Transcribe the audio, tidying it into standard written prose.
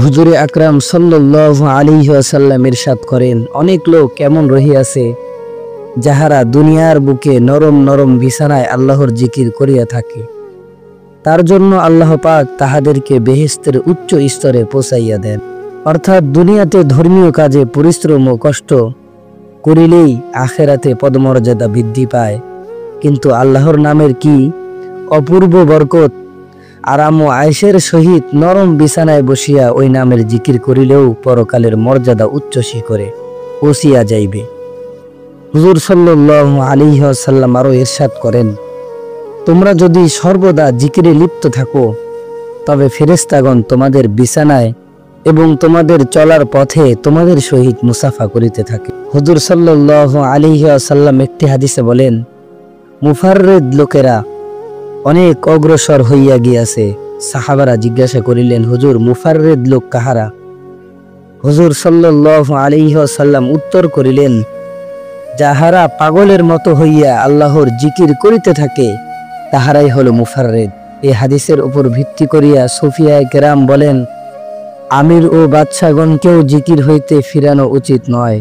হুজুরে আকরাম সাল্লাল্লাহু আলাইহি ওয়াসাল্লাম ইরশাদ করেন, অনেক লোক কেমন রহিয়াছে যাহারা দুনিয়ার বুকে নরম নরম বিছানায় আল্লাহর জিকির করিয়া থাকে, তার জন্য আল্লাহ পাক তাহাদেরকে বেহেশতের উচ্চ স্তরে পৌঁছাইয়া দেন। অর্থাৎ দুনিয়াতে ধর্মীয় কাজে পরিশ্রম ও কষ্ট করিলেই আখেরাতে পদমর্যাদা বৃদ্ধি পায়, কিন্তু আল্লাহর নামের কি অপূর্ব বরকত! আরাম ও আয়েশের সহিত নরম বিছানায় বসিয়া ওই নামের জিকির করিলেও পরকালের মর্যাদা উচ্চ শিখরে পৌঁছিয়া যাইবে। হুজুর সাল্লাল্লাহু আলাইহি ওয়াসাল্লাম আরো ইরশাদ করেন, তোমরা যদি সর্বদা জিকিরে লিপ্ত থাকো, তবে ফেরেশতাগণ তোমাদের বিছানায় এবং তোমাদের চলার পথে তোমাদের সহিত মুসাফা করিতে থাকে। হুজুর সাল্লাল্লাহু আলাইহি ওয়াসাল্লাম একটি হাদিসে বলেন, মুফাররিদ লোকেরা অনেক অগ্রসর হইয়া গিয়াছে। সাহাবারা জিজ্ঞাসা করিলেন, হুজুর, মুফাররিদ লোক কাহারা? হুজুর সাল্লাল্লাহু আলাইহি ওয়াসাল্লাম উত্তর করিলেন, যাহারা পাগলের মতো হইয়া আল্লাহর জিকির করিতে থাকে, তাহারাই হলো মুফাররিদ। এই হাদিসের উপর ভিত্তি করিয়া সুফিয়ায়ে কেরাম বলেন, আমির ও বাদশাগণকেও জিকির হইতে ফিরানো উচিত নয়।